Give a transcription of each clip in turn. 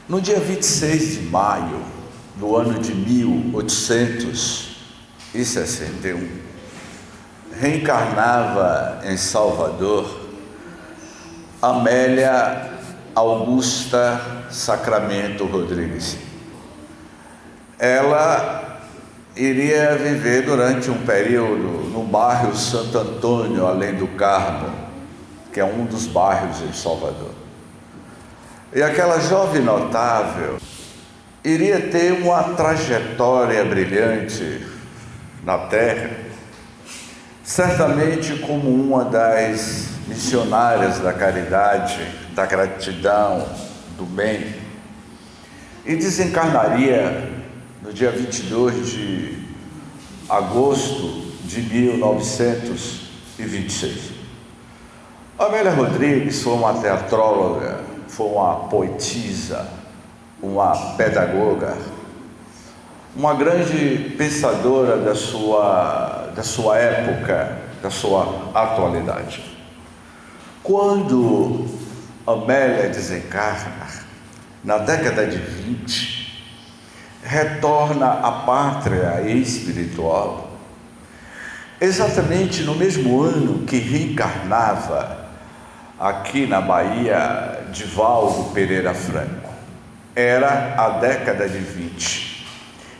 No dia 26 de maio do ano de 1861, reencarnava em Salvador Amélia Augusta Sacramento Rodrigues. Ela iria viver durante um período no bairro Santo Antônio, além do Carmo, que é um dos bairros em Salvador. E aquela jovem notável iria ter uma trajetória brilhante na Terra, certamente como uma das missionárias da caridade, da gratidão, do bem, e desencarnaria no dia 22 de agosto de 1926. Amélia Rodrigues foi uma teatróloga, foi uma poetisa, uma pedagoga, uma grande pensadora da sua época, da sua atualidade. Quando Amélia desencarna, na década de 20, retorna à pátria espiritual, exatamente no mesmo ano que reencarnava aqui na Bahia Divaldo Pereira Franco. Era a década de 20,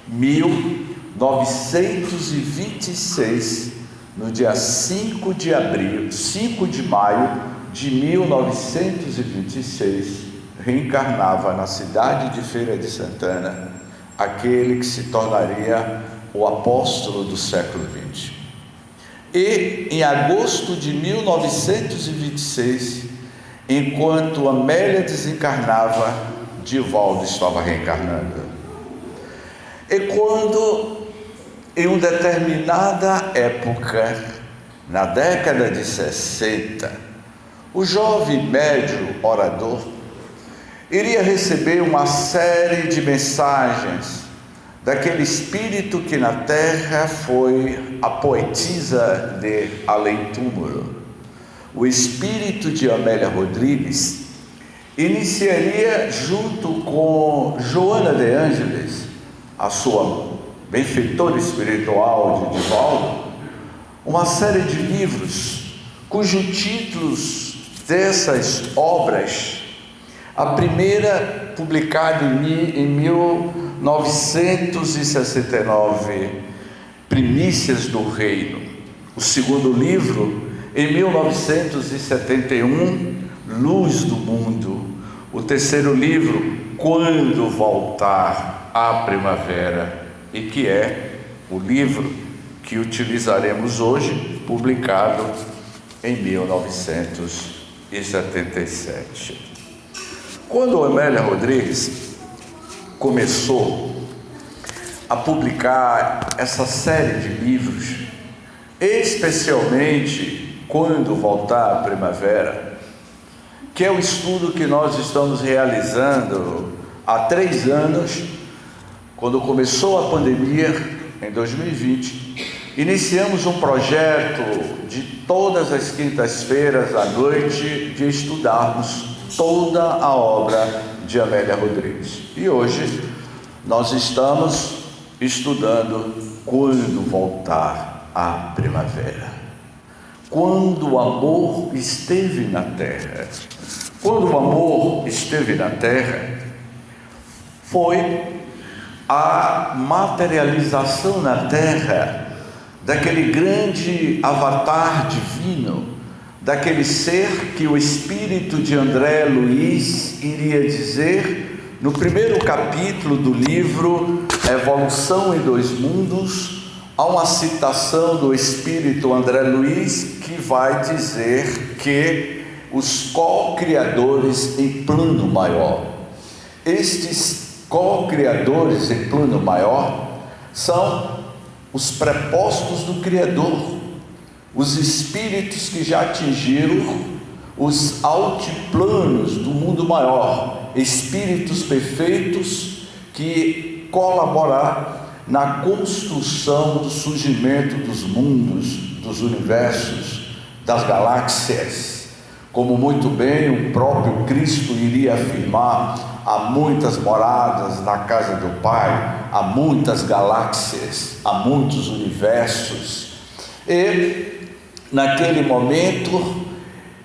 1926, no dia 5 de maio de 1926, reencarnava na cidade de Feira de Santana aquele que se tornaria o apóstolo do século XX. E em agosto de 1926, enquanto Amélia desencarnava, Divaldo estava reencarnando. E quando, em uma determinada época, na década de 60, o jovem médium orador iria receber uma série de mensagens daquele espírito que na Terra foi a poetisa de além-túmulo. O espírito de Amélia Rodrigues iniciaria, junto com Joana de Ângeles, a sua benfeitora espiritual de Divaldo, uma série de livros cujos títulos dessas obras, a primeira publicada em 1969, Primícias do Reino; o segundo livro, em 1971, Luz do Mundo; o terceiro livro, Quando Voltar à Primavera, e que é o livro que utilizaremos hoje, publicado em 1977. Quando Amélia Rodrigues começou a publicar essa série de livros, especialmente Quando Voltar à Primavera, que é o estudo que nós estamos realizando há 3 anos, quando começou a pandemia, em 2020, iniciamos um projeto de todas as quintas-feiras à noite de estudarmos toda a obra de Amélia Rodrigues. E hoje nós estamos estudando Quando Voltar à Primavera. Quando o amor esteve na Terra. Quando o amor esteve na Terra, foi a materialização na Terra daquele grande avatar divino, daquele ser que o espírito de André Luiz iria dizer no primeiro capítulo do livro Evolução em Dois Mundos. Há uma citação do espírito André Luiz que vai dizer que os co-criadores em plano maior, estes co-criadores em plano maior, são os prepostos do Criador, os espíritos que já atingiram os altiplanos do mundo maior, espíritos perfeitos que colaboraram na construção do surgimento dos mundos, dos universos, das galáxias, como muito bem o próprio Cristo iria afirmar há muitas moradas na casa do Pai, há muitas galáxias, há muitos universos. E naquele momento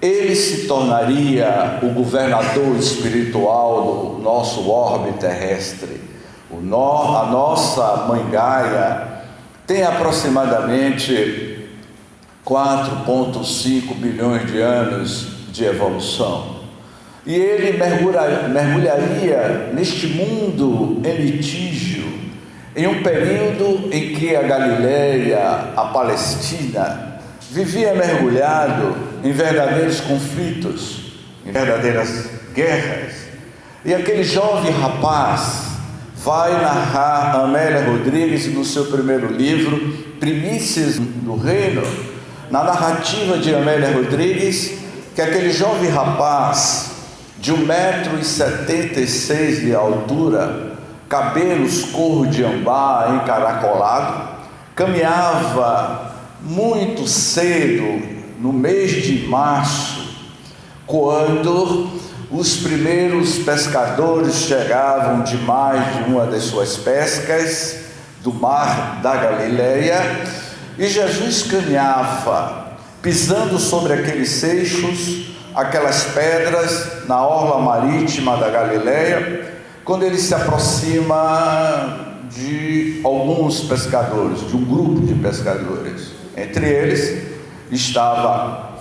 ele se tornaria o governador espiritual do nosso orbe terrestre. A nossa Mãe Gaia tem aproximadamente 4,5 bilhões de anos de evolução. E ele mergulharia neste mundo em litígio, em um período em que a Galileia, a Palestina, vivia mergulhado em verdadeiros conflitos, em verdadeiras guerras. E aquele jovem rapaz vai narrar Amélia Rodrigues no seu primeiro livro, Primícias do Reino, na narrativa de Amélia Rodrigues, que aquele jovem rapaz de 1,76 m de altura, cabelos cor de ambá encaracolado, caminhava muito cedo, no mês de março, quando os primeiros pescadores chegavam de mais de uma das suas pescas do mar da Galileia, e Jesus caminhava, pisando sobre aqueles seixos, aquelas pedras na orla marítima da Galileia, quando ele se aproxima de alguns pescadores, de um grupo de pescadores. Entre eles estava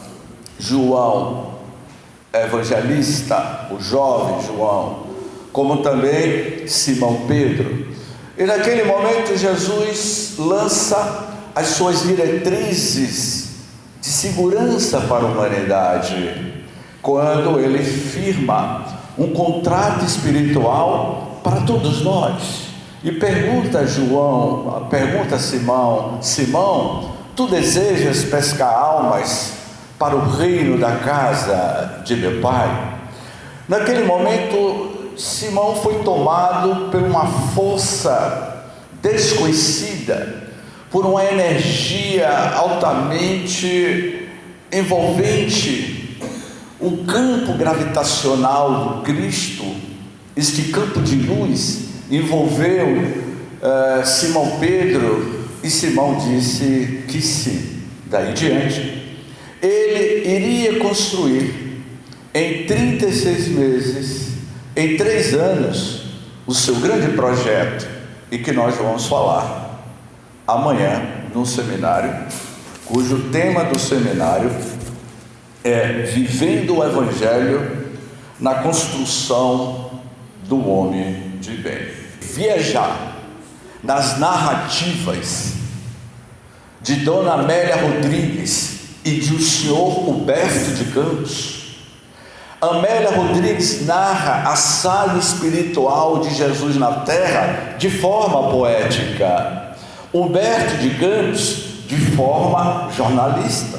João Evangelista, o jovem João, como também Simão Pedro. E naquele momento Jesus lança as suas diretrizes de segurança para a humanidade, quando ele firma um contrato espiritual para todos nós. E pergunta a Simão: Simão, tu desejas pescar almas para o reino da casa de meu pai? Naquele momento, Simão foi tomado por uma força desconhecida, por uma energia altamente envolvente, um campo gravitacional do Cristo. Este campo de luz envolveu Simão Pedro, e Simão disse que sim. Daí em diante, ele iria construir em 36 meses, em 3 anos, o seu grande projeto, e que nós vamos falar amanhã no seminário, cujo tema do seminário é Vivendo o Evangelho na Construção do Homem de Bem. Viajar nas narrativas de Dona Amélia Rodrigues e de o senhor Humberto de Campos. Amélia Rodrigues narra a saga espiritual de Jesus na Terra de forma poética. Humberto de Campos de forma jornalista,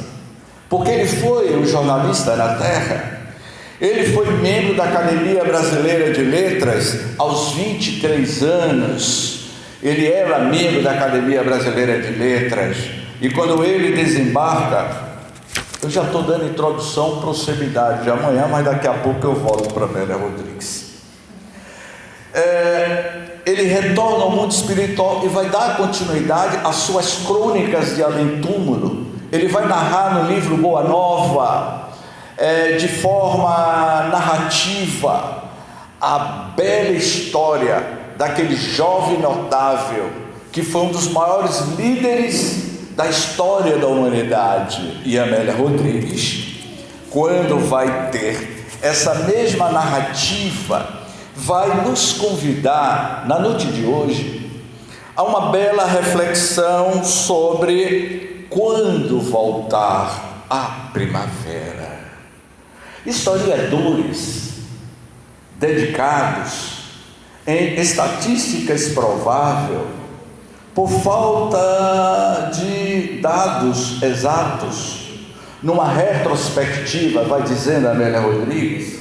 porque ele foi um jornalista na Terra. Ele foi membro da Academia Brasileira de Letras aos 23 anos. Ele era membro da Academia Brasileira de Letras. E quando ele desembarca, eu já estou dando introdução para o seminário de amanhã, mas daqui a pouco eu volto para Amélia Rodrigues. Ele retorna ao mundo espiritual e vai dar continuidade às suas crônicas de além-túmulo. Ele vai narrar no livro Boa Nova, de forma narrativa, a bela história daquele jovem notável que foi um dos maiores líderes da história da humanidade. E Amélia Rodrigues, quando vai ter essa mesma narrativa, vai nos convidar na noite de hoje a uma bela reflexão sobre quando voltar a primavera. Historiadores dedicados em estatísticas prováveis, por falta de dados exatos, numa retrospectiva, vai dizendo Amélia Rodrigues,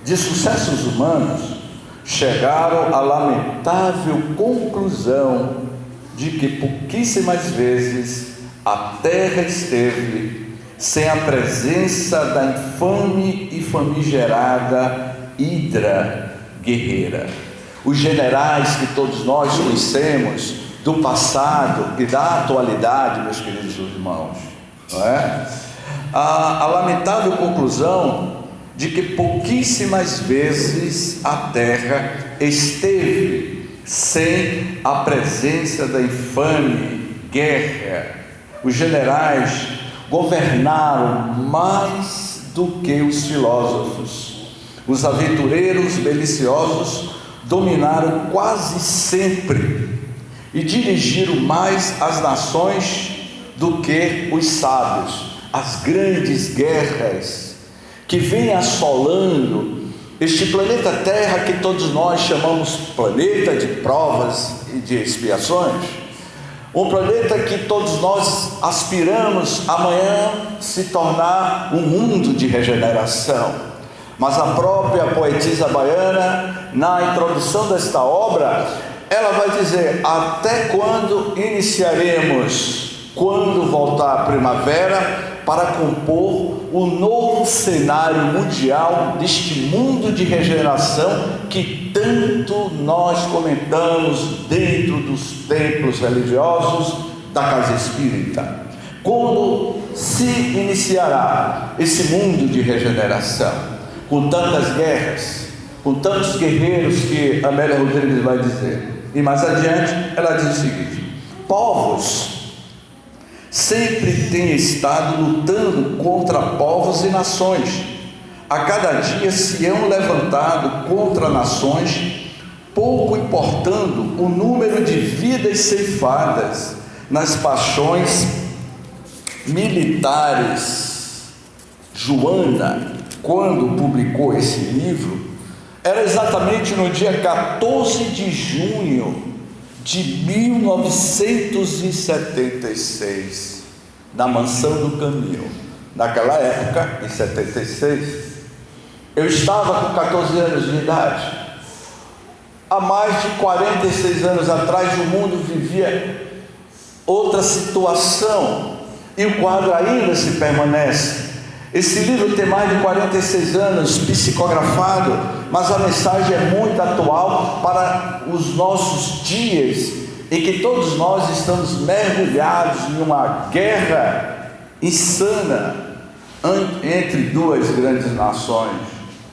de sucessos humanos, chegaram à lamentável conclusão de que pouquíssimas vezes a Terra esteve sem a presença da infame e famigerada hidra guerreira. Os generais que todos nós conhecemos do passado e da atualidade, meus queridos irmãos, não é? A lamentável conclusão de que pouquíssimas vezes a terra esteve sem a presença da infame guerra. Os generais governaram mais do que os filósofos. Os aventureiros beliciosos dominaram quase sempre e dirigiram mais as nações do que os sábios. As grandes guerras que vêm assolando este planeta Terra, que todos nós chamamos planeta de provas e de expiações, um planeta que todos nós aspiramos amanhã se tornar um mundo de regeneração. Mas a própria poetisa baiana, na introdução desta obra, ela vai dizer: até quando iniciaremos? Quando voltar a primavera, para compor o novo cenário mundial deste mundo de regeneração que tanto nós comentamos dentro dos templos religiosos da casa espírita. Quando se iniciará esse mundo de regeneração, com tantas guerras, com tantos guerreiros, que Amélia Rodrigues vai dizer. E mais adiante ela diz o seguinte: povos sempre têm estado lutando contra povos e nações. A cada dia se hão levantado contra nações, pouco importando o número de vidas ceifadas nas paixões militares. Joana, quando publicou esse livro, era exatamente no dia 14 de junho de 1976, na Mansão do Caminho. Naquela época, em 76, eu estava com 14 anos de idade. Há mais de 46 anos atrás, o mundo vivia outra situação, e o quadro ainda se permanece. Esse livro tem mais de 46 anos psicografado, mas a mensagem é muito atual para os nossos dias, em que todos nós estamos mergulhados em uma guerra insana entre duas grandes nações,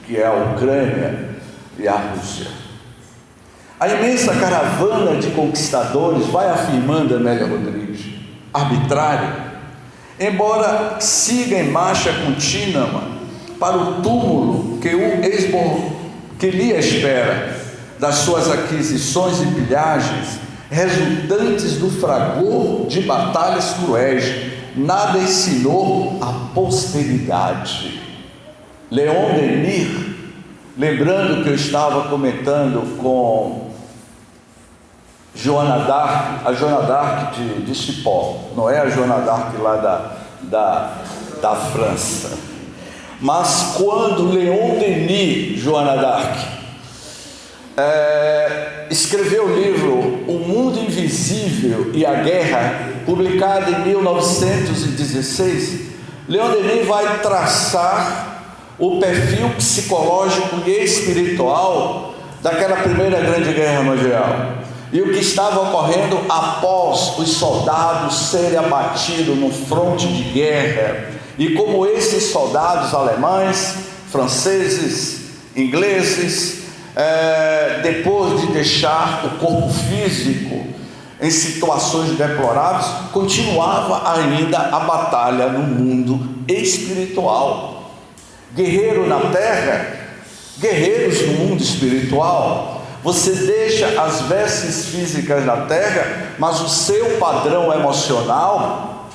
que é a Ucrânia e a Rússia. A imensa caravana de conquistadores, vai afirmando Amélia Rodrigues, arbitrário, embora siga em marcha contínua para o túmulo que lhe espera, das suas aquisições e pilhagens, resultantes do fragor de batalhas cruéis, nada ensinou à posteridade. Leon Denis, lembrando que eu estava comentando com Joana d'Arc, a Joana d'Arc de Cipó, não é a Joana d'Arc lá da França, mas quando Leon Denis, Joana d'Arc, escreveu o livro O Mundo Invisível e a Guerra, publicado em 1916, Leon Denis vai traçar o perfil psicológico e espiritual daquela primeira grande guerra mundial, e o que estava ocorrendo após os soldados serem abatidos no fronte de guerra, e como esses soldados alemães, franceses, ingleses, depois de deixar o corpo físico em situações deploráveis, continuava ainda a batalha no mundo espiritual. Guerreiro na terra, guerreiros no mundo espiritual. Você deixa as vestes físicas na terra, mas o seu padrão emocional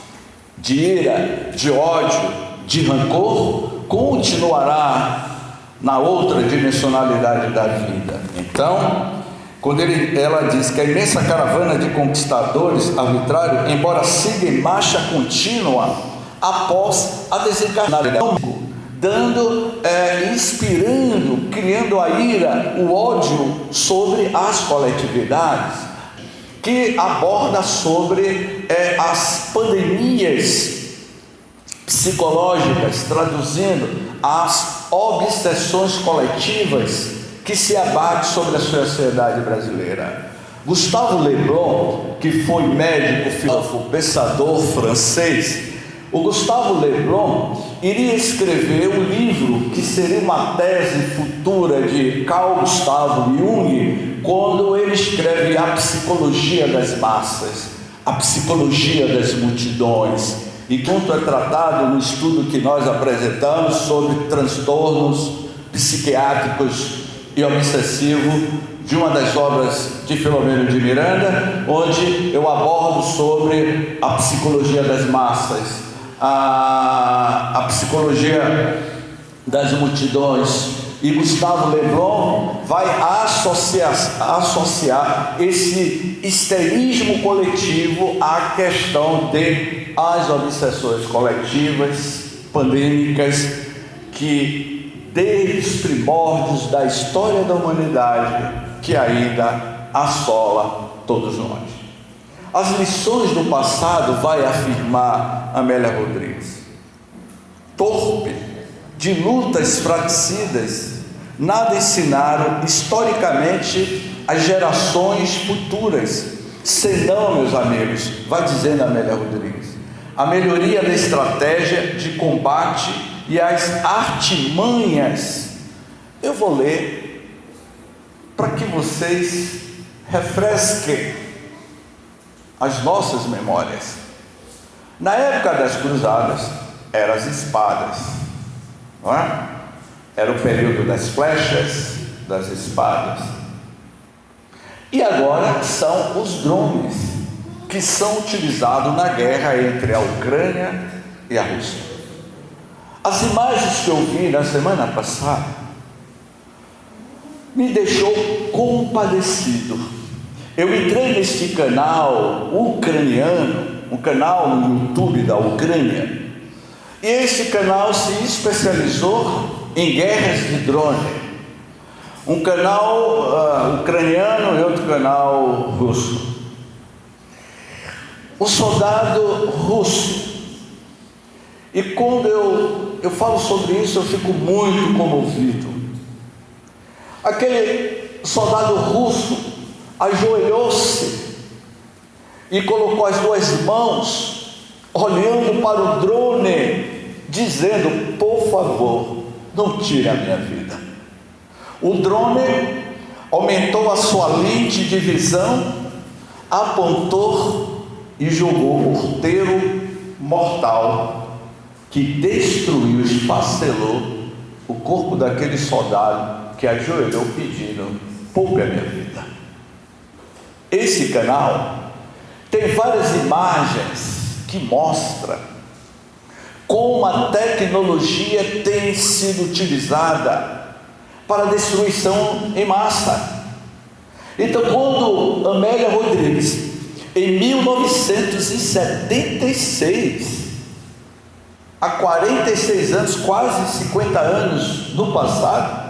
de ira, de ódio, de rancor continuará na outra dimensionalidade da vida. Então, quando ela diz que a imensa caravana de conquistadores arbitrários, embora siga em marcha contínua após a desencarnação, inspirando, criando a ira, o ódio sobre as coletividades, que aborda sobre as pandemias psicológicas, traduzindo as obsessões coletivas que se abate sobre a sociedade brasileira. Gustave Le Bon, que foi médico, filósofo, pensador francês, o Gustave Le Bon iria escrever um livro que seria uma tese futura de Carl Gustav Jung, quando ele escreve a psicologia das massas, a psicologia das multidões, enquanto é tratado no estudo que nós apresentamos sobre transtornos psiquiátricos e obsessivos, de uma das obras de Filomeno de Miranda, onde eu abordo sobre a psicologia das massas, a psicologia das multidões, e Gustave Le Bon vai associar esse histerismo coletivo à questão de as obsessões coletivas, pandêmicas, que desde os primórdios da história da humanidade, que ainda assola todos nós. As lições do passado, vai afirmar Amélia Rodrigues, torpe, de lutas fratricidas, nada ensinaram historicamente as gerações futuras, senão, meus amigos, vai dizendo Amélia Rodrigues, a melhoria da estratégia de combate e as artimanhas. Eu vou ler para que vocês refresquem as nossas memórias. Na época das cruzadas, eram as espadas, não é? Era o período das flechas, das espadas. E agora são os drones, que são utilizados na guerra entre a Ucrânia e a Rússia. As imagens que eu vi na semana passada me deixou compadecido. Eu entrei neste canal ucraniano, um canal no YouTube da Ucrânia, e esse canal se especializou em guerras de drone. Um canal ucraniano e outro canal russo. O soldado russo. E quando eu falo sobre isso, eu fico muito comovido. Aquele soldado russo ajoelhou-se e colocou as duas mãos, olhando para o drone, dizendo: por favor, não tire a minha vida. O drone aumentou a sua lente de visão, apontou e jogou um morteiro mortal que destruiu, esfacelou o corpo daquele soldado que ajoelhou pedindo: poupe a minha vida. Esse canal tem várias imagens que mostram como a tecnologia tem sido utilizada para a destruição em massa. Então, quando Amélia Rodrigues, em 1976, há 46 anos, quase 50 anos no passado,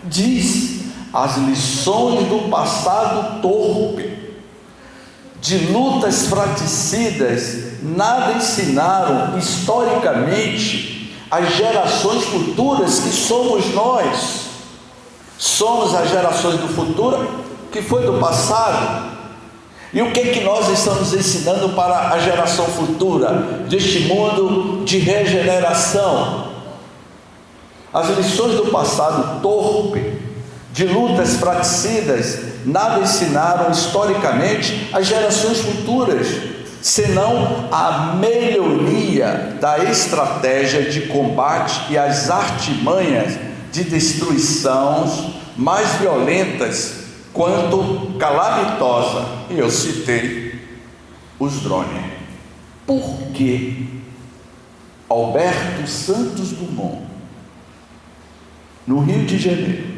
diz as lições do passado torpe, de lutas fratricidas, nada ensinaram historicamente as gerações futuras, que somos nós. Somos as gerações do futuro, que foi do passado. E o que nós estamos ensinando para a geração futura deste mundo de regeneração? As lições do passado torpe, de lutas fratricidas, nada ensinaram historicamente as gerações futuras, senão a melhoria da estratégia de combate e as artimanhas de destruição mais violentas quanto calamitosa. E eu citei os drones. Por que Alberto Santos Dumont, no Rio de Janeiro,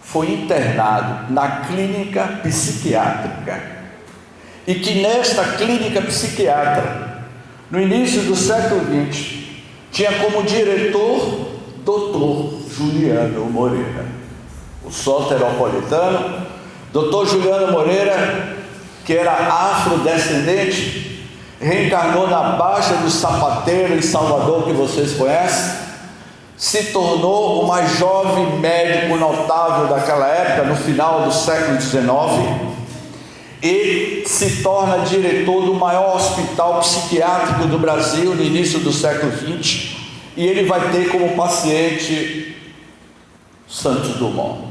foi internado na clínica psiquiátrica, e que nesta clínica psiquiátrica, no início do século XX, tinha como diretor Dr. Juliano Moreira, o soteropolitano, Dr. Juliano Moreira, que era afrodescendente, reencarnou na Baixa do Sapateiro, em Salvador, que vocês conhecem, se tornou o mais jovem médico notável daquela época, no final do século XIX, e se torna diretor do maior hospital psiquiátrico do Brasil no início do século XX, e ele vai ter como paciente Santos Dumont.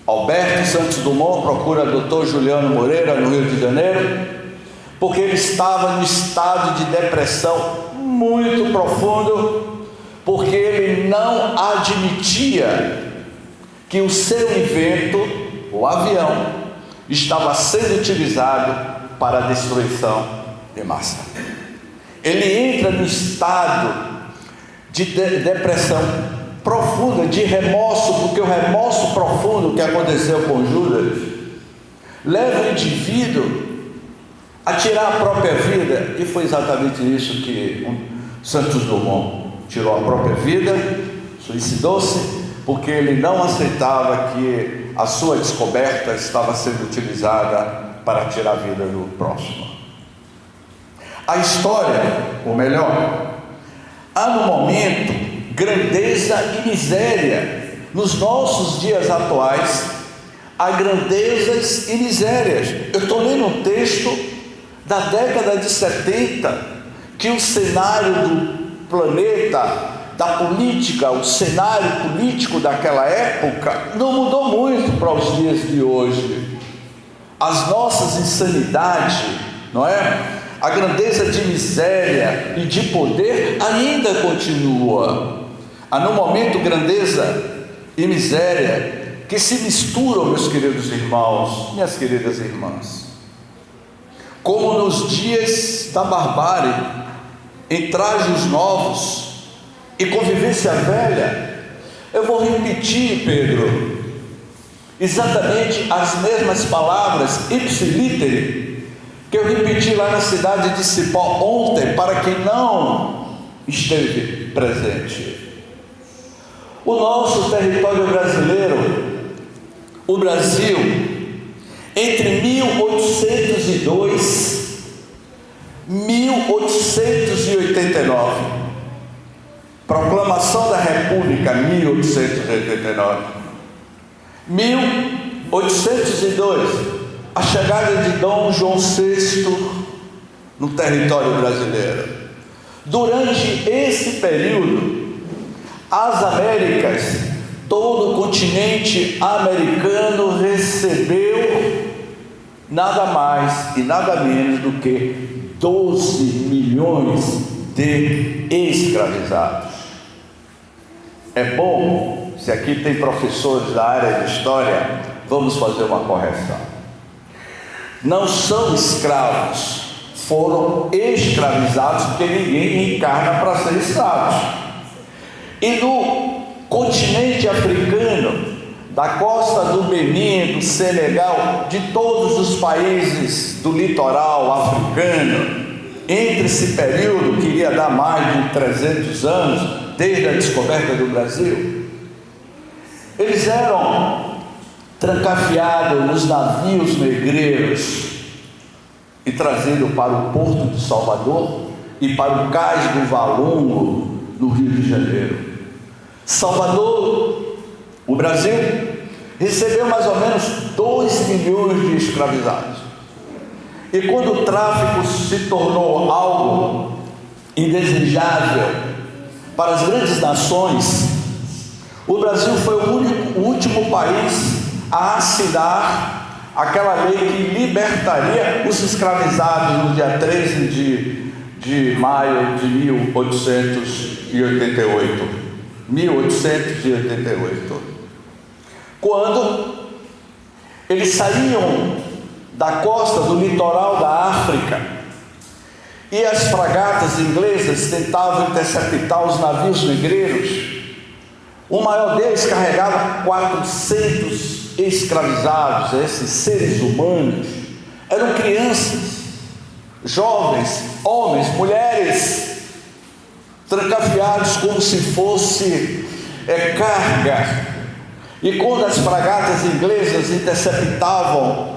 Alberto Santos Dumont procura Dr. Juliano Moreira no Rio de Janeiro, porque ele estava no estado de depressão muito profundo, porque ele não admitia que o seu invento, o avião, estava sendo utilizado para a destruição de massa. Ele entra no estado de depressão profunda, de remorso, porque o remorso profundo que aconteceu com Judas leva o indivíduo a tirar a própria vida, e foi exatamente isso que Santos Dumont tirou a própria vida, suicidou-se, porque ele não aceitava que a sua descoberta estava sendo utilizada para tirar a vida do próximo. A história, ou melhor, há no momento grandeza e miséria. Nos nossos dias atuais, há grandezas e misérias. Eu estou lendo um texto da década de 70, que o cenário do planeta, da política, o cenário político daquela época não mudou muito para os dias de hoje. As nossas insanidades, não é? A grandeza de miséria e de poder ainda continua. Há no momento grandeza e miséria que se misturam, meus queridos irmãos, minhas queridas irmãs, como nos dias da barbárie, em trajes novos e convivência velha. Eu vou repetir, Pedro, exatamente as mesmas palavras ipsilítere que eu repeti lá na cidade de Cipó ontem, para quem não esteve presente. O nosso território brasileiro, o Brasil, entre 1802 e 1889, proclamação da República, 1889, 1802, a chegada de Dom João VI no território brasileiro. Durante esse período, as Américas, todo o continente americano recebeu nada mais e nada menos do que 12 milhões de escravizados. É bom, se aqui tem professores da área de história, vamos fazer uma correção. Não são escravos, foram escravizados, porque ninguém encarna para ser escravos. E no continente africano, da costa do Benin, do Senegal, de todos os países do litoral africano, entre esse período que iria dar mais de 300 anos, desde a descoberta do Brasil, eles eram trancafiados nos navios negreiros e trazidos para o porto de Salvador e para o cais do Valongo, no Rio de Janeiro. Salvador, o Brasil, recebeu mais ou menos 2 milhões de escravizados. E quando o tráfico se tornou algo indesejável para as grandes nações, o Brasil foi o último país a assinar aquela lei que libertaria os escravizados no dia 13 de maio de 1888. Quando eles saíam da costa do litoral da África e as fragatas inglesas tentavam interceptar os navios negreiros, o maior deles carregava 400 escravizados. Esses seres humanos eram crianças, jovens, homens, mulheres, trancafiados como se fosse carga. E quando as fragatas inglesas interceptavam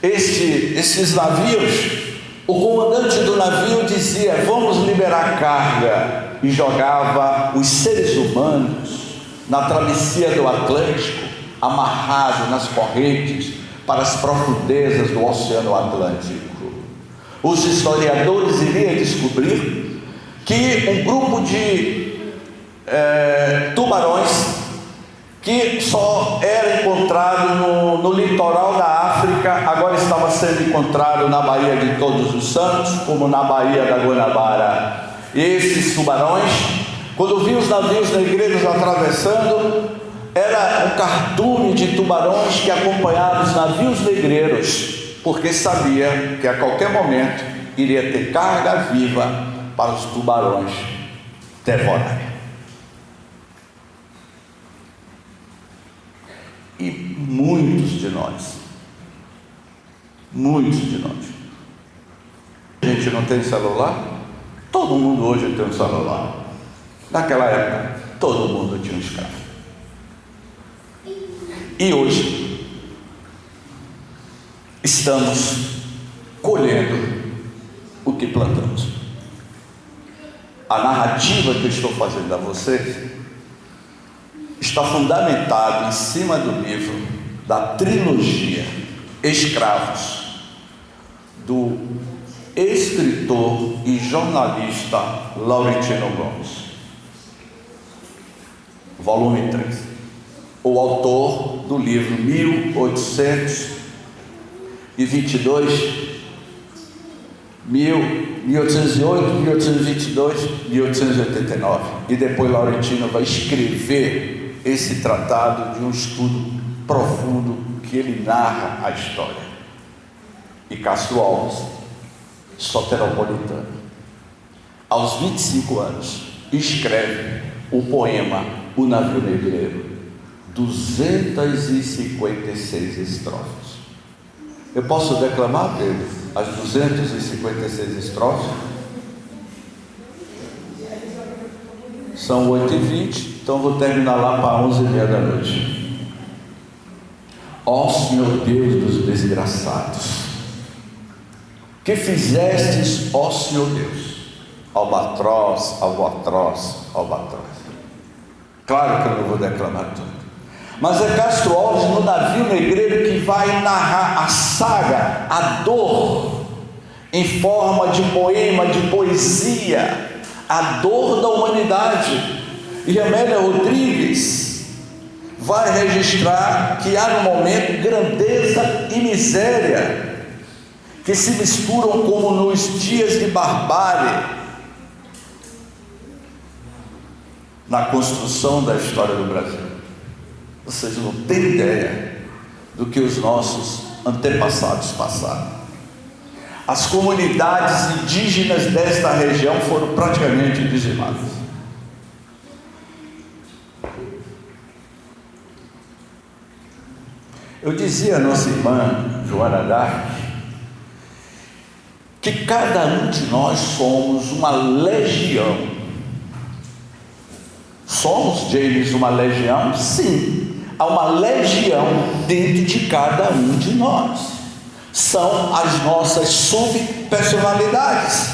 esses navios, o comandante do navio dizia: vamos liberar carga. e jogava os seres humanos na travessia do Atlântico, amarrado nas correntes para as profundezas do Oceano Atlântico. Os historiadores iriam descobrir que um grupo de tubarões que só era encontrado no litoral da África, agora estava sendo encontrado na Baía de Todos os Santos, como na Baía da Guanabara. E esses tubarões, quando viam os navios negreiros atravessando, era um cardume de tubarões que acompanhava os navios negreiros, porque sabia que a qualquer momento iria ter carga viva para os tubarões devorarem. E muitos de nós, a gente não tem celular? Todo mundo hoje tem um celular. Naquela época, todo mundo tinha um escravo. E hoje, estamos colhendo o que plantamos. A narrativa que eu estou fazendo a vocês está fundamentado em cima do livro da trilogia Escravos, do escritor e jornalista Laurentino Gomes, volume 3, o autor do livro 1822, 1808, 1822, 1889, e depois Laurentino vai escrever esse tratado de um estudo profundo que ele narra a história. E Castro Alves, soteropolitano, aos 25 anos, escreve o poema O Navio Negreiro, 256 estrofes. Eu posso declamar dele as 256 estrofes? São 8h20, então vou terminar lá para 11h30 da noite. Ó Senhor Deus dos desgraçados, que fizestes, ó Senhor Deus, albatroz, albatroz, albatroz. Claro que eu não vou declamar tudo, mas é Castro Alves no Navio Negreiro que vai narrar a saga, a dor, em forma de poema, de poesia, a dor da humanidade. E Amélia Rodrigues vai registrar que há no momento grandeza e miséria que se misturam como nos dias de barbárie na construção da história do Brasil. Vocês não têm ideia do que os nossos antepassados passaram. As comunidades indígenas desta região foram praticamente dizimadas. Eu dizia à nossa irmã Joana Dark que cada um de nós somos uma legião. Somos, James, uma legião? Sim, há uma legião dentro de cada um de nós. São as nossas subpersonalidades.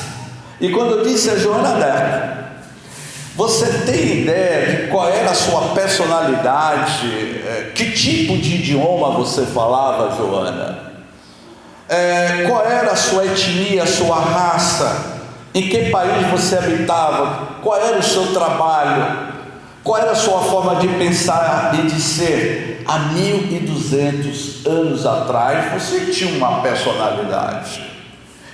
E quando eu disse a Joana Dark, você tem ideia de qual era a sua personalidade? Que tipo de idioma você falava, Joana? Qual era a sua etnia, a sua raça? Em que país você habitava? Qual era o seu trabalho? Qual era a sua forma de pensar e de ser? Há 1200 anos atrás você tinha uma personalidade.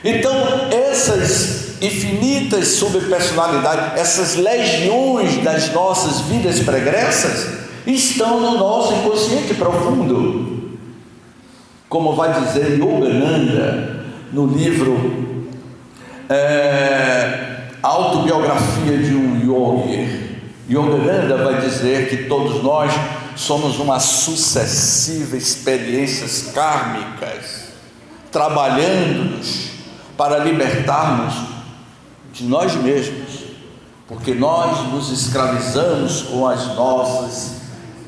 Então essas infinitas subpersonalidades, essas legiões das nossas vidas pregressas estão no nosso inconsciente profundo, como vai dizer Yogananda no livro Autobiografia de um Yogi. Yogananda vai dizer que todos nós somos uma sucessiva experiências kármicas, trabalhando-nos para libertarmos de nós mesmos, porque nós nos escravizamos com as nossas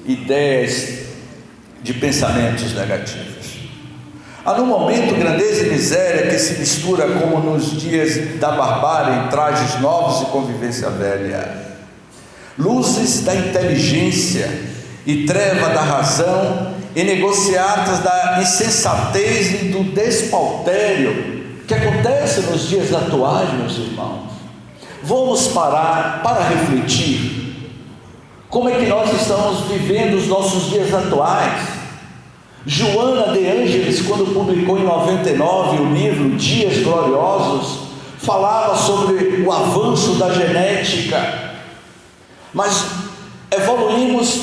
ideias de pensamentos negativos. Há no momento grandeza e miséria que se mistura como nos dias da barbárie em trajes novos e convivência velha. Luzes da inteligência e treva da razão e negociatas da insensatez e do despautério que acontece nos dias atuais, meus irmãos. Vamos parar para refletir como é que nós estamos vivendo os nossos dias atuais. Joana de Ângeles, quando publicou em 99 o livro Dias Gloriosos, falava sobre o avanço da genética, mas evoluímos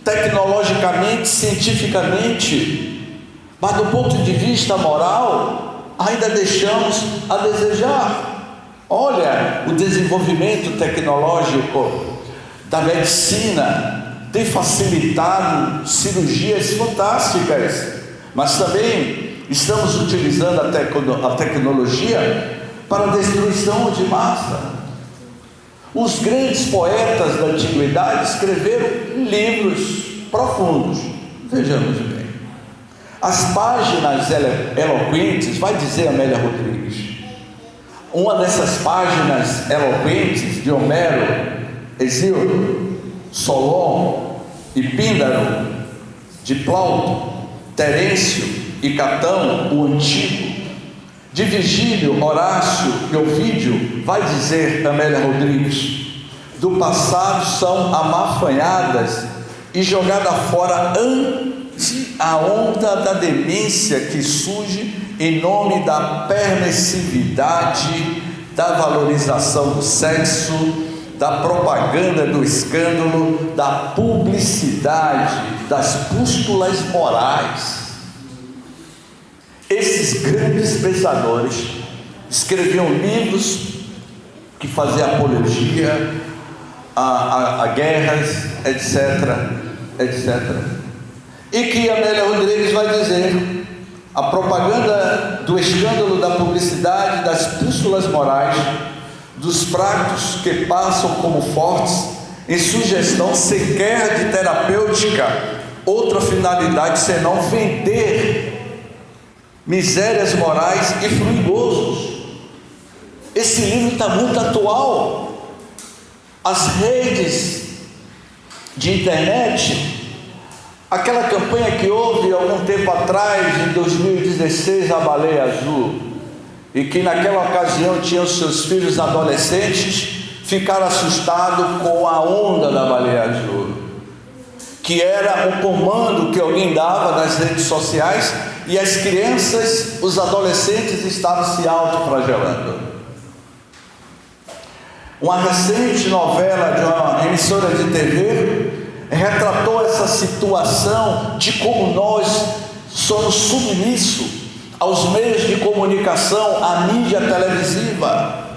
tecnologicamente, cientificamente, mas do ponto de vista moral, ainda deixamos a desejar. Olha, o desenvolvimento tecnológico da medicina tem facilitado cirurgias fantásticas, mas também estamos utilizando a tecnologia para a destruição de massa. Os grandes poetas da antiguidade escreveram livros profundos. Vejamos bem. As páginas eloquentes, vai dizer Amélia Rodrigues, uma dessas páginas eloquentes de Homero, Hesíodo, Solon e Píndaro, de Plauto, Terêncio e Catão, o Antigo, de Virgílio, Horácio e Ovídio, vai dizer Amélia Rodrigues, do passado são amafanhadas e jogadas fora ante a onda da demência que surge em nome da permissividade, da valorização do sexo, da propaganda do escândalo, da publicidade, das pústulas morais. Esses grandes pensadores escreviam livros que faziam apologia a guerras, etc, etc. E que Amélia Rodrigues vai dizer: a propaganda do escândalo, da publicidade, das pústulas morais, dos pratos que passam como fortes, em sugestão sequer de terapêutica, outra finalidade senão vender misérias morais e fruigosos. Esse livro está muito atual. As redes de internet, aquela campanha que houve algum tempo atrás, em 2016, a Baleia Azul, e que naquela ocasião tinham seus filhos adolescentes, ficaram assustados com a onda da Baleia Azul, que era um comando que alguém dava nas redes sociais, e as crianças, os adolescentes estavam se autoflagelando. Uma recente novela de uma emissora de TV retratou essa situação de como nós somos submissos aos meios de comunicação, à mídia televisiva.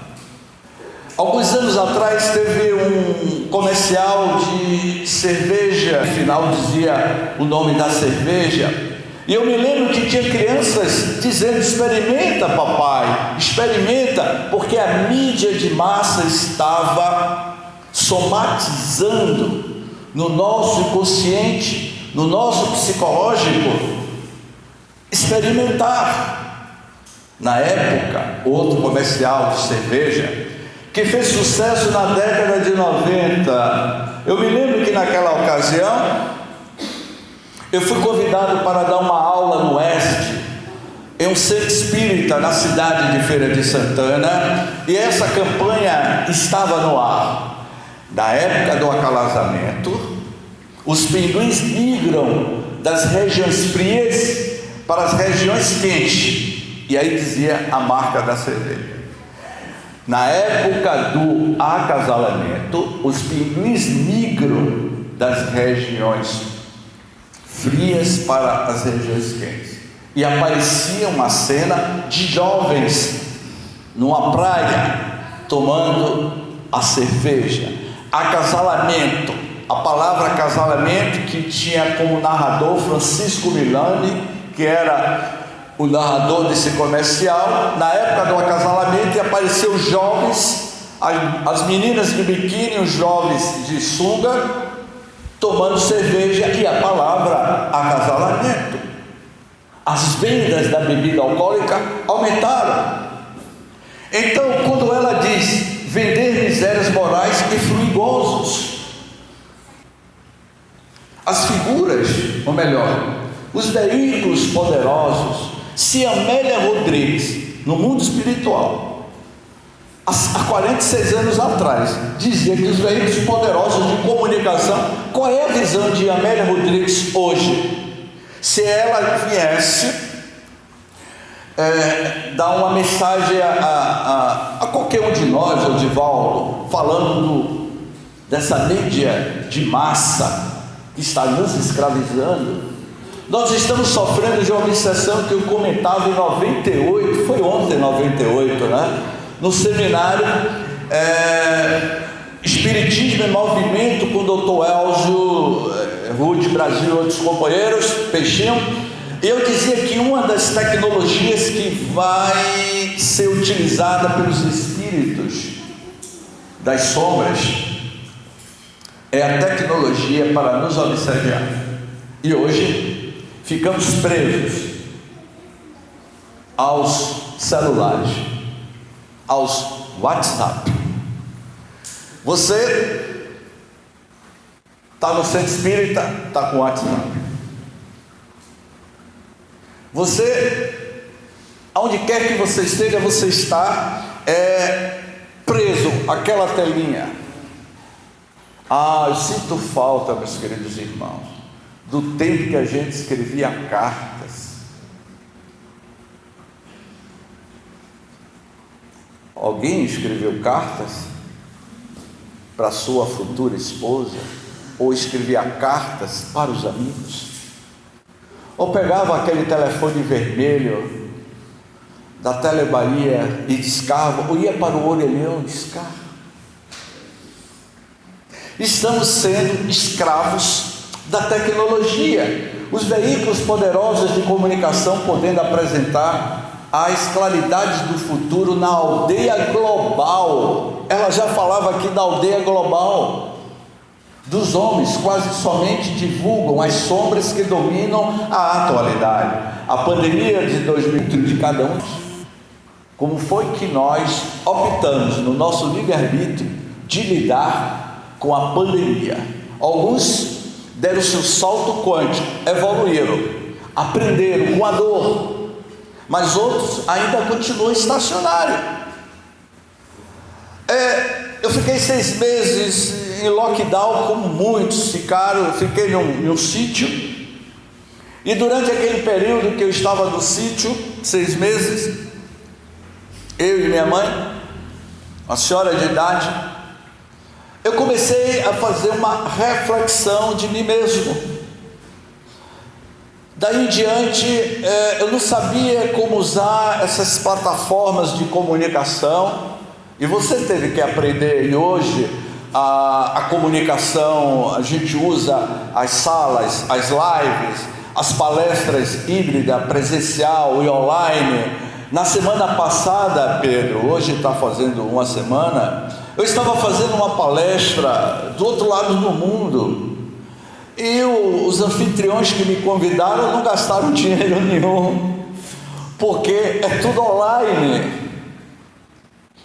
Alguns anos atrás teve um comercial de cerveja, no final dizia o nome da cerveja, e eu me lembro que tinha crianças dizendo: experimenta, papai, experimenta, porque a mídia de massa estava somatizando no nosso inconsciente, no nosso psicológico, experimentar. Na época, outro comercial de cerveja que fez sucesso na década de 90, eu me lembro que naquela ocasião eu fui convidado para dar uma aula no Oeste, em um centro espírita na cidade de Feira de Santana, e essa campanha estava no ar. Na época do acalazamento, os pinguins migram das regiões frias para as regiões quentes, e aí dizia a marca da cerveja. Na época do acasalamento, os pinguins migram das regiões frias para as regiões quentes, e aparecia uma cena de jovens numa praia tomando a cerveja. Acasalamento, a palavra acasalamento, que tinha como narrador Francisco Milani, que era o narrador desse comercial. Na época do acasalamento, e apareceu os jovens, as meninas de biquíni, os jovens de sunga, tomando cerveja, e a palavra acasalamento. As vendas da bebida alcoólica aumentaram. Então, quando ela diz vender misérias morais e fruir gozos, as figuras, ou melhor, os veículos poderosos, se Amélia Rodrigues, no mundo espiritual, há 46 anos atrás, dizia que os veículos poderosos de comunicação, qual é a visão de Amélia Rodrigues hoje? Se ela viesse dar uma mensagem a qualquer um de nós, ou de Valdo, falando dessa mídia de massa que está nos escravizando, nós estamos sofrendo de uma obsessão que eu comentava em 98, foi ontem 98, né? No seminário Espiritismo em Movimento com o Dr. Elcio Rude Brasil e outros companheiros, Peixinho. Eu dizia que uma das tecnologias que vai ser utilizada pelos espíritos das sombras é a tecnologia para nos obsediar. E hoje ficamos presos aos celulares, aos WhatsApp. Você está no centro espírita, está com o WhatsApp. Você, aonde quer que você esteja, você está preso àquela telinha. Eu sinto falta, meus queridos irmãos, do tempo que a gente escrevia cartas. Alguém escreveu cartas para sua futura esposa? Ou escrevia cartas para os amigos? Ou pegava aquele telefone vermelho da Telebahia e discava, ou ia para o orelhão discar? Estamos sendo escravos da tecnologia. Os veículos poderosos de comunicação podendo apresentar as claridades do futuro na aldeia global. Ela já falava aqui da aldeia global. Dos homens quase somente divulgam as sombras que dominam a atualidade. A pandemia de 2020 de cada um. Como foi que nós optamos no nosso livre-arbítrio de lidar com a pandemia? Alguns deram seu salto quântico, evoluíram, aprenderam com a dor, mas outros ainda continuam estacionários. Eu fiquei 6 meses em lockdown, como muitos ficaram. Fiquei em um sítio, e durante aquele período que eu estava no sítio, 6 meses, eu e minha mãe, uma senhora de idade, eu comecei a fazer uma reflexão de mim mesmo. Daí em diante, eu não sabia como usar essas plataformas de comunicação, e você teve que aprender. E hoje a comunicação, a gente usa as salas, as lives, as palestras híbridas, presencial e online. Na semana passada, Pedro, hoje está fazendo uma semana, eu estava fazendo uma palestra do outro lado do mundo, e os anfitriões que me convidaram não gastaram dinheiro nenhum, porque é tudo online.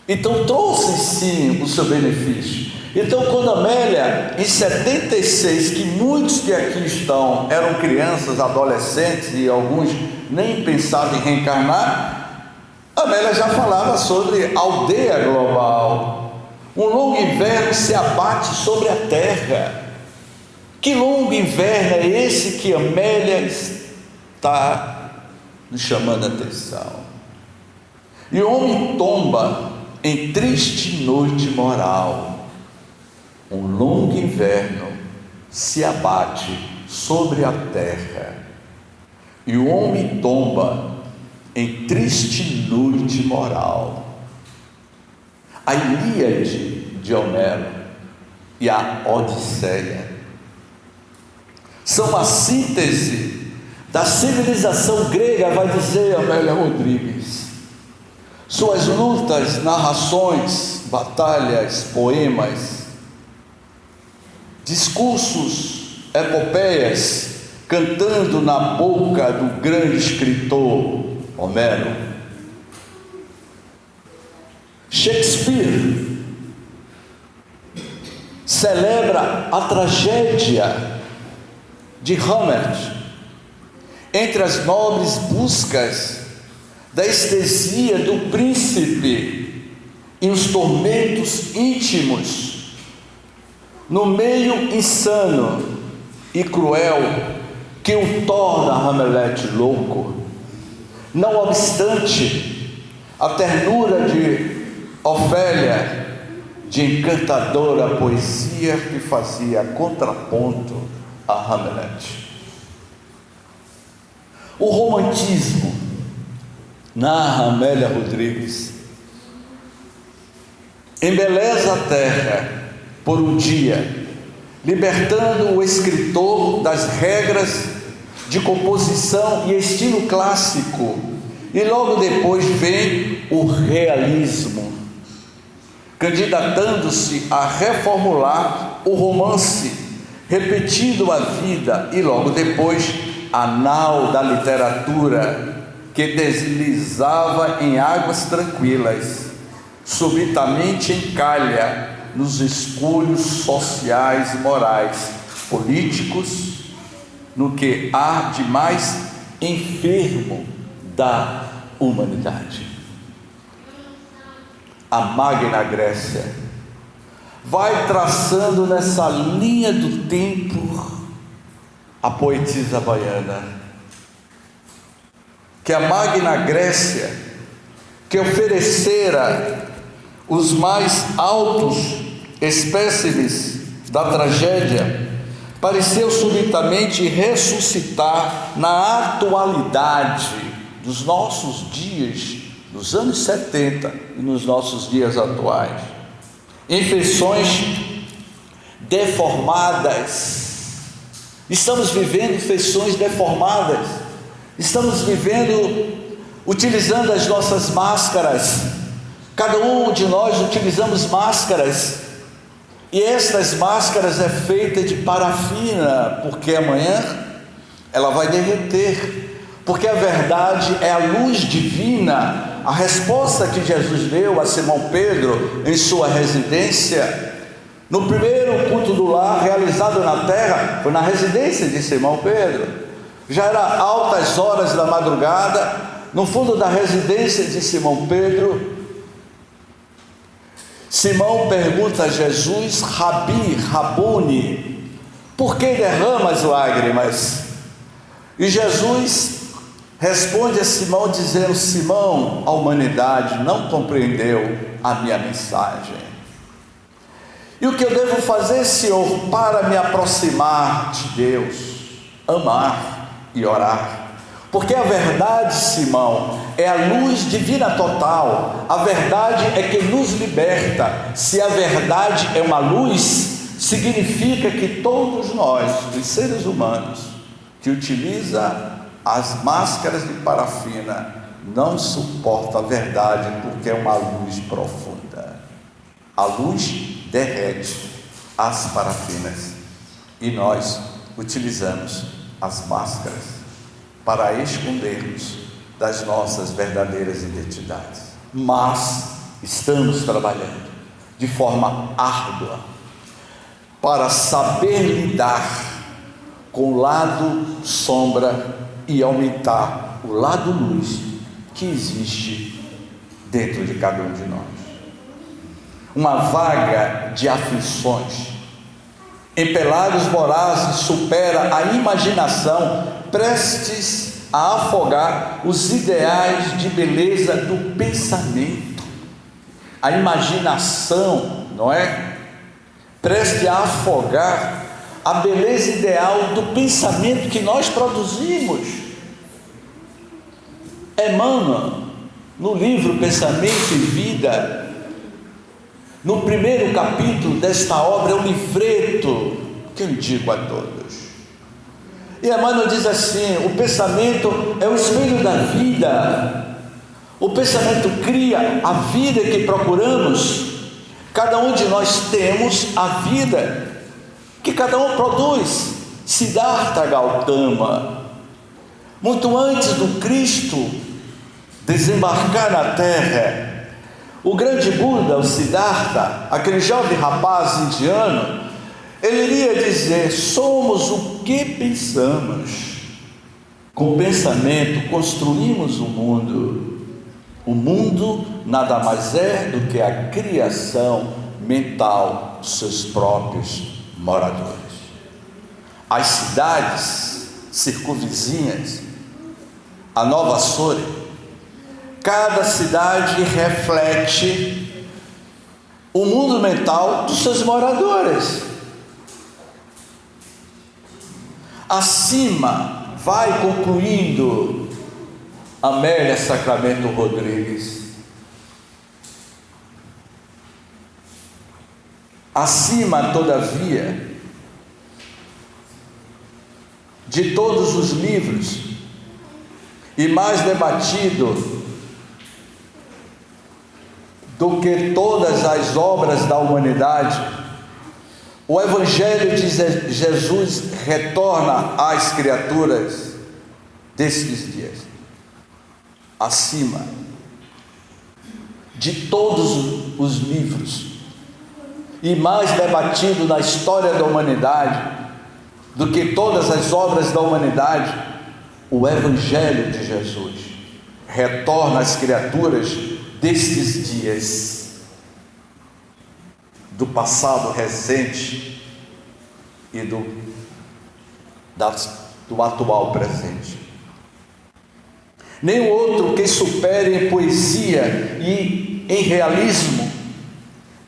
Então trouxe sim o seu benefício. Então, quando Amélia, em 76, que muitos que aqui estão eram crianças, adolescentes, e alguns nem pensavam em reencarnar, Amélia já falava sobre aldeia global. Um longo inverno se abate sobre a terra. Que longo inverno é esse que Amélia está nos chamando a atenção? E o homem tomba em triste noite moral. Um longo inverno se abate sobre a terra, e o homem tomba em triste noite moral. A Ilíade de Homero e a Odisseia são a síntese da civilização grega, vai dizer Amélia Rodrigues. Suas lutas, narrações, batalhas, poemas, discursos, epopeias, cantando na boca do grande escritor Homero. Shakespeare celebra a tragédia de Hamlet entre as nobres buscas da estesia do príncipe e os tormentos íntimos no meio insano e cruel que o torna Hamlet louco. Não obstante a ternura de Ofélia, de encantadora poesia que fazia contraponto a Hamlet. O romantismo, narra Amélia Rodrigues, embeleza a terra por um dia, libertando o escritor das regras de composição e estilo clássico, e logo depois vem o realismo, candidatando-se a reformular o romance, repetindo a vida, e logo depois a nau da literatura que deslizava em águas tranquilas, subitamente encalha nos escolhos sociais e morais, políticos, no que há de mais enfermo da humanidade. A Magna Grécia vai traçando nessa linha do tempo a poetisa baiana, que a Magna Grécia, que oferecera os mais altos espécimes da tragédia, pareceu subitamente ressuscitar na atualidade dos nossos dias, dos anos 70 e nos nossos dias atuais, em feições deformadas. Estamos vivendo feições deformadas, estamos vivendo, utilizando as nossas máscaras. Cada um de nós utilizamos máscaras, e estas máscaras é feita de parafina, porque amanhã ela vai derreter, porque a verdade é a luz divina. A resposta que Jesus deu a Simão Pedro em sua residência, no primeiro culto do lar realizado na terra, foi na residência de Simão Pedro. Já era altas horas da madrugada, no fundo da residência de Simão Pedro, Simão pergunta a Jesus: Rabi, Rabuni, por que derrama as lágrimas? E Jesus responde a Simão dizendo: Simão, a humanidade não compreendeu a minha mensagem. E o que eu devo fazer, Senhor, para me aproximar de Deus? Amar e orar. Porque a verdade, Simão, é a luz divina total. A verdade é que nos liberta. Se a verdade é uma luz, significa que todos nós, os seres humanos, que utiliza as máscaras de parafina, não suporta a verdade, porque é uma luz profunda. A luz derrete as parafinas, e nós utilizamos as máscaras para escondermos das nossas verdadeiras identidades. Mas estamos trabalhando de forma árdua para saber lidar com o lado sombra e aumentar o lado luz que existe dentro de cada um de nós. Uma vaga de aflições, em pelágios vorazes, supera a imaginação, prestes a afogar os ideais de beleza do pensamento. A imaginação, não é? Preste a afogar a beleza ideal do pensamento que nós produzimos. Emmanuel, no livro Pensamento e Vida, no primeiro capítulo desta obra, é um livreto que eu indico a todos. E Emmanuel diz assim: o pensamento é o espelho da vida. O pensamento cria a vida que procuramos. Cada um de nós temos a vida que cada um produz, Siddhartha Gautama, muito antes do Cristo desembarcar na Terra, o grande Buda, o Siddhartha, aquele jovem rapaz indiano, ele iria dizer: somos o que pensamos. Com o pensamento construímos o mundo. O mundo nada mais é do que a criação mental dos seus próprios moradores. As cidades circunvizinhas, a Nova Soure, cada cidade reflete o mundo mental dos seus moradores. Acima, vai concluindo Amélia Sacramento Rodrigues. Acima, todavia, de todos os livros, e mais debatido do que todas as obras da humanidade, o Evangelho de Jesus retorna às criaturas desses dias. Acima de todos os livros, e mais debatido na história da humanidade do que todas as obras da humanidade, o Evangelho de Jesus retorna às criaturas destes dias, do passado recente e do atual presente. Nenhum outro que supere em poesia e em realismo,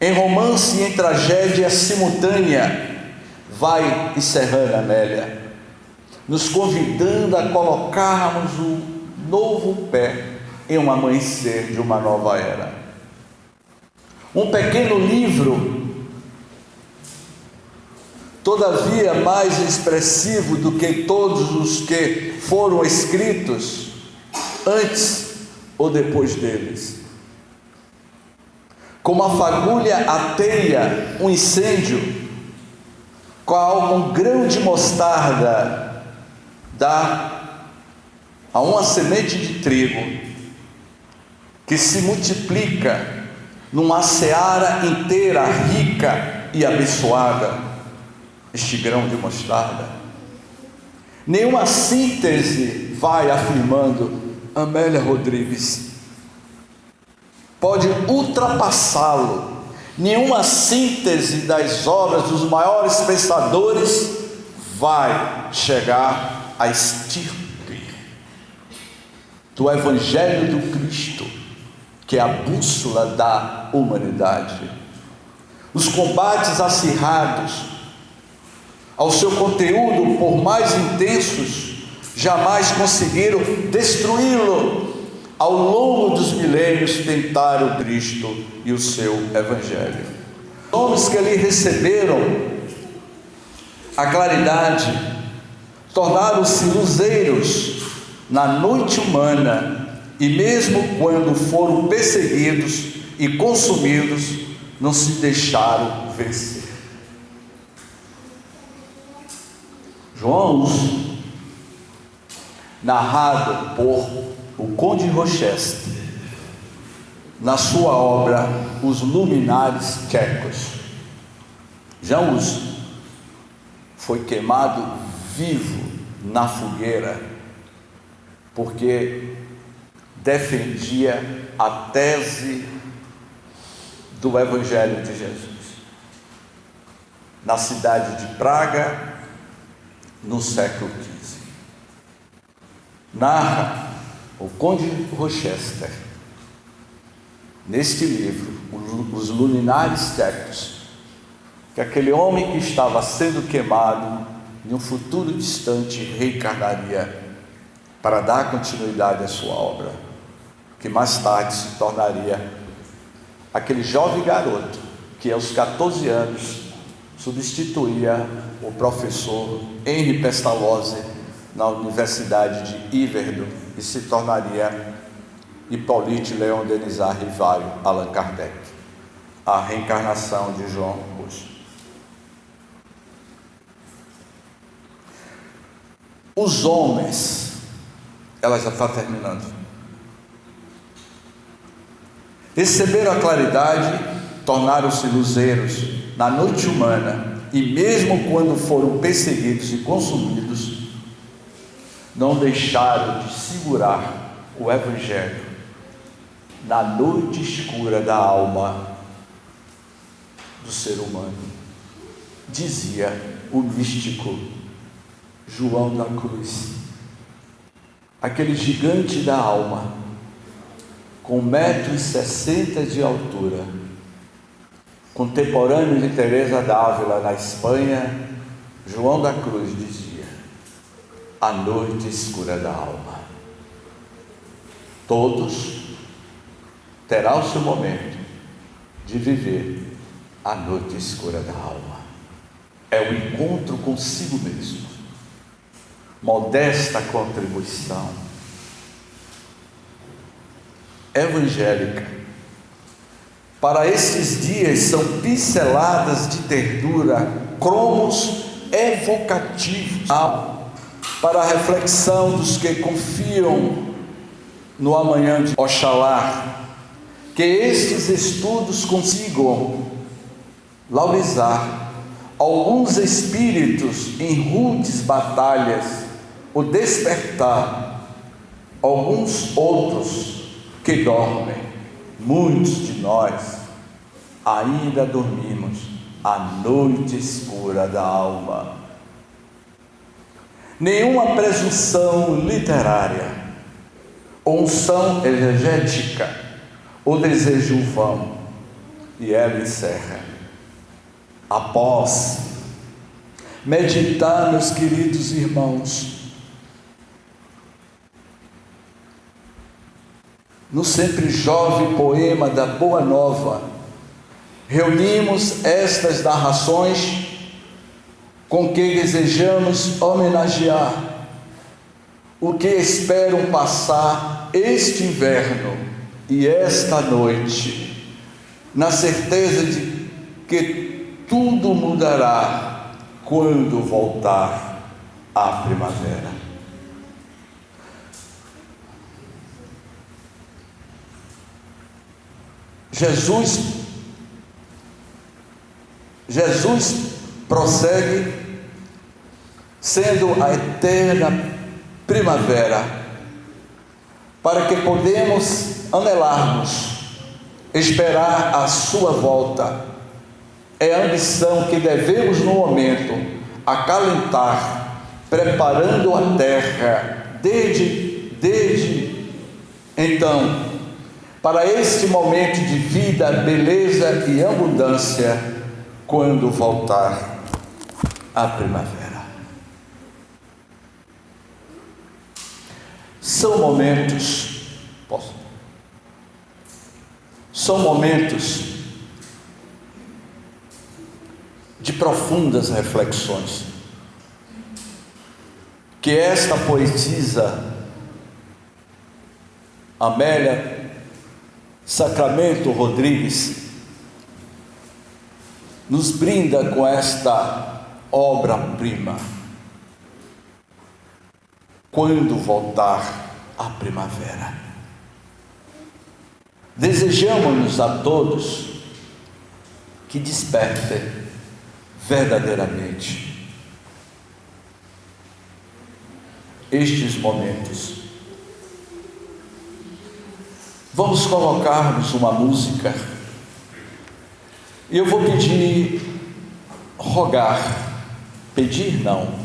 em romance e em tragédia simultânea, vai encerrando Amélia, nos convidando a colocarmos um novo pé em um amanhecer de uma nova era. Um pequeno livro, todavia mais expressivo do que todos os que foram escritos antes ou depois deles. Como a fagulha ateia um incêndio, qual um grão de mostarda dá a uma semente de trigo, que se multiplica numa seara inteira, rica e abençoada, este grão de mostarda. Nenhuma síntese, vai afirmando Amélia Rodrigues, pode ultrapassá-lo. Nenhuma síntese das obras dos maiores pensadores vai chegar à estirpe do Evangelho do Cristo, que é a bússola da humanidade. Os combates acirrados ao seu conteúdo, por mais intensos, jamais conseguiram destruí-lo. Ao longo dos milênios tentaram o Cristo e o seu Evangelho. Os homens que ali receberam a claridade tornaram-se luzeiros na noite humana, e mesmo quando foram perseguidos e consumidos, não se deixaram vencer. João Hus, narrado por o Conde Rochester, na sua obra Os Luminares Tchecos. João Hus foi queimado vivo na fogueira, porque defendia a tese do Evangelho de Jesus, na cidade de Praga, no século XV. Narra o Conde Rochester, neste livro, Os Luminares Tchecos, que aquele homem que estava sendo queimado, em um futuro distante, reencarnaria para dar continuidade à sua obra, que mais tarde se tornaria aquele jovem garoto que aos 14 anos substituía o professor Henri Pestalozzi na Universidade de Yverdon e se tornaria Hippolyte Léon Denisard Rivaio Allan Kardec, a reencarnação de João Hus. Os homens, ela já está terminando, receberam a claridade, tornaram-se luzeiros na noite humana, e mesmo quando foram perseguidos e consumidos, não deixaram de segurar o Evangelho na noite escura da alma do ser humano. Dizia o místico João da Cruz, aquele gigante da alma, com 1,60 m de altura, contemporâneo de Teresa d'Ávila na Espanha. João da Cruz dizia: a noite escura da alma. Todos terá o seu momento de viver a noite escura da alma. É o encontro consigo mesmo. Modesta contribuição evangélica para esses dias são pinceladas de ternura, cromos evocativos para a reflexão dos que confiam no amanhã de Oxalá, que estes estudos consigam laurizar alguns espíritos em rudes batalhas, o despertar alguns outros que dormem. Muitos de nós ainda dormimos a noite escura da alma. Nenhuma presunção literária, unção exegética, o desejo vão. E ela encerra: após meditar, meus queridos irmãos, no sempre jovem poema da Boa Nova, reunimos estas narrações com que desejamos homenagear o que esperam passar este inverno e esta noite, na certeza de que tudo mudará quando voltar a primavera. Jesus prossegue sendo a eterna primavera, para que podemos anelarmos, esperar a sua volta. É a ambição que devemos no momento acalentar, preparando a terra desde então, para este momento de vida, beleza e abundância, quando voltar a primavera. São momentos de profundas reflexões, que esta poetisa Amélia Sacramento Rodrigues nos brinda com esta obra-prima. Quando voltar a primavera. Desejamos-nos a todos que despertem verdadeiramente estes momentos. Vamos colocar-nos uma música e eu vou pedir não,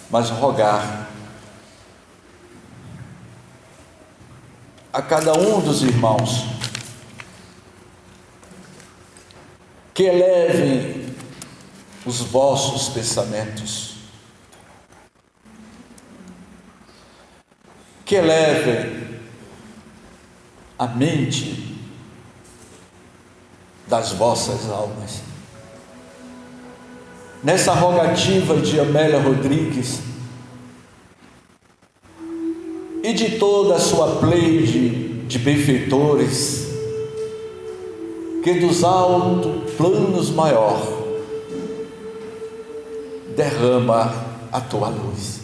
mas rogar a cada um dos irmãos que elevem os vossos pensamentos, que elevem a mente das vossas almas. Nessa rogativa de Amélia Rodrigues e de toda a sua pleide de benfeitores, que dos altos planos maior derrama a tua luz.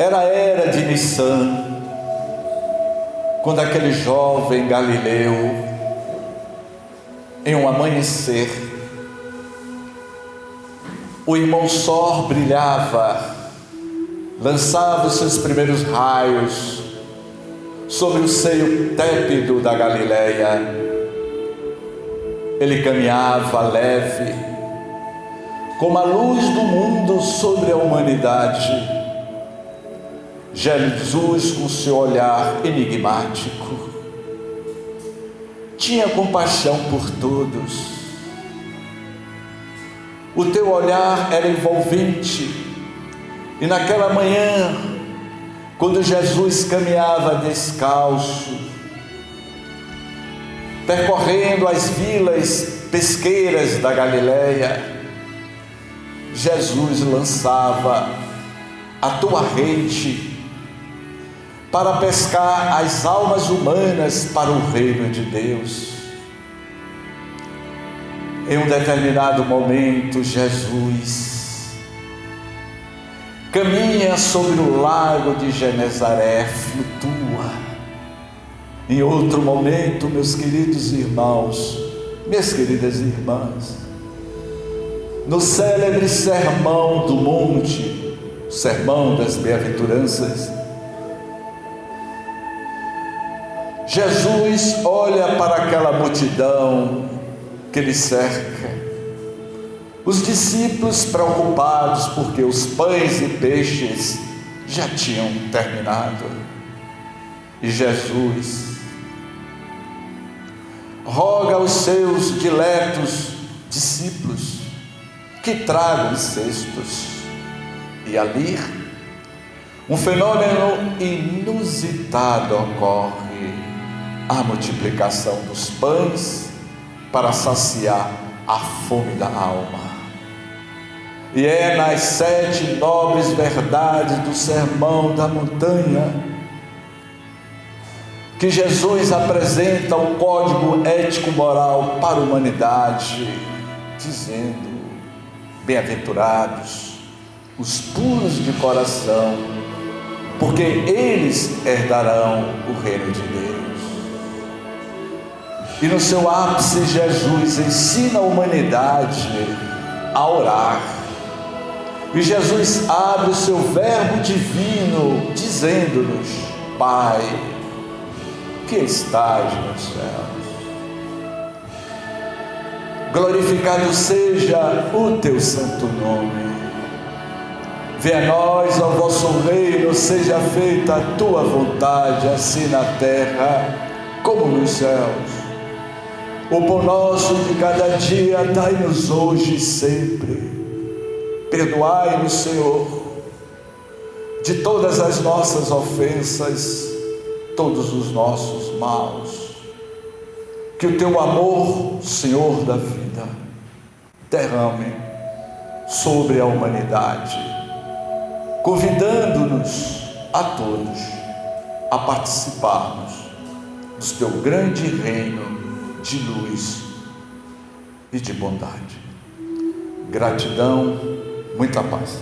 Era a era de Nissan, quando aquele jovem galileu, em um amanhecer, o irmão Sol brilhava, lançava os seus primeiros raios sobre o seio tépido da Galileia. Ele caminhava leve, como a luz do mundo sobre a humanidade. Jesus, com seu olhar enigmático, tinha compaixão por todos. O teu olhar era envolvente, e naquela manhã, quando Jesus caminhava descalço, percorrendo as vilas pesqueiras da Galileia, Jesus lançava a tua rede para pescar as almas humanas para o reino de Deus. Em um determinado momento, Jesus caminha sobre o lago de Genezaré, flutua. Em outro momento, meus queridos irmãos, minhas queridas irmãs, no célebre sermão do monte, o sermão das bem-aventuranças, Jesus olha para aquela multidão que lhe cerca, os discípulos preocupados porque os pães e peixes já tinham terminado, e Jesus roga aos seus diletos discípulos que tragam cestos, e ali um fenômeno inusitado ocorre: a multiplicação dos pães para saciar a fome da alma. E é nas 7 nobres verdades do Sermão da Montanha que Jesus apresenta um código ético-moral para a humanidade, dizendo: bem-aventurados os puros de coração, porque eles herdarão o reino de Deus. E no seu ápice, Jesus ensina a humanidade a orar. E Jesus abre o seu verbo divino, dizendo-nos: Pai, que estás nos céus, glorificado seja o teu santo nome. Venha a nós ao vosso reino, seja feita a tua vontade, assim na terra como nos céus. O pão nosso de cada dia dai-nos hoje e sempre. Perdoai-nos, Senhor, de todas as nossas ofensas, todos os nossos maus. Que o teu amor, Senhor da vida, derrame sobre a humanidade, convidando-nos a todos a participarmos do teu grande reino de luz e de bondade. Gratidão, muita paz.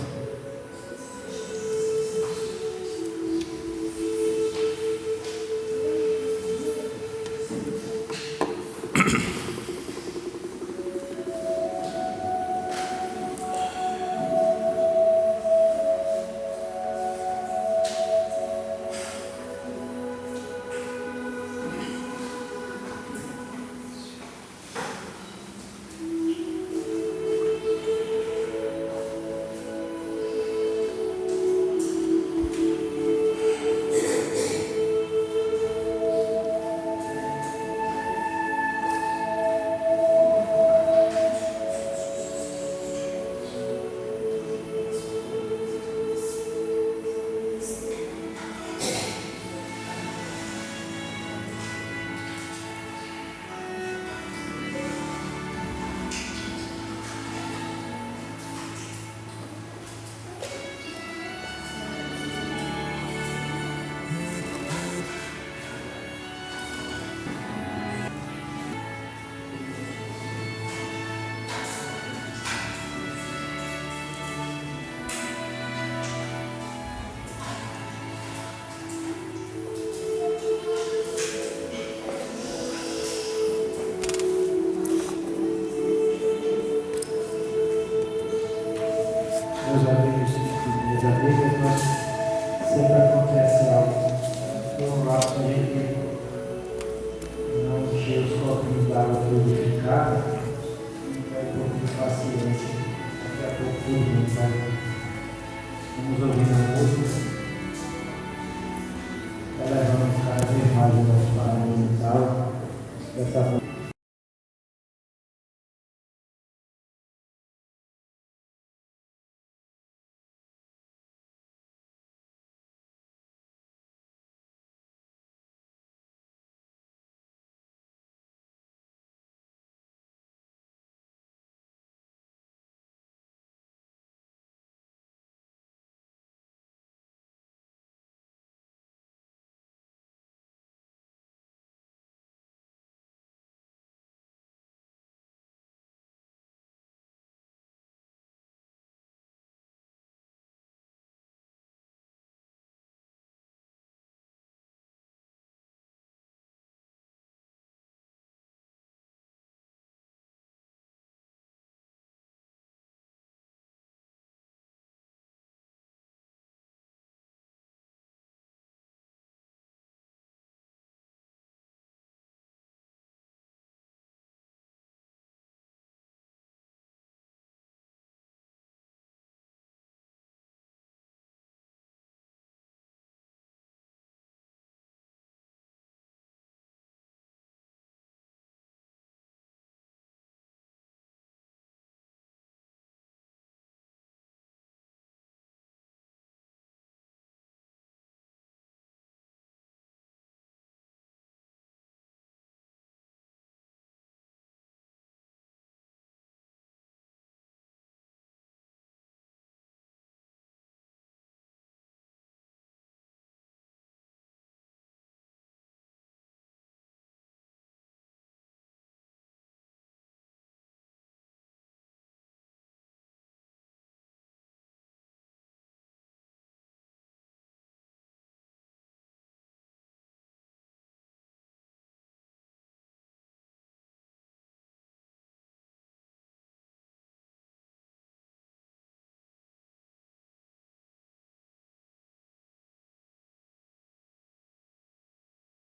as imagens das páginas e tal, dessa forma.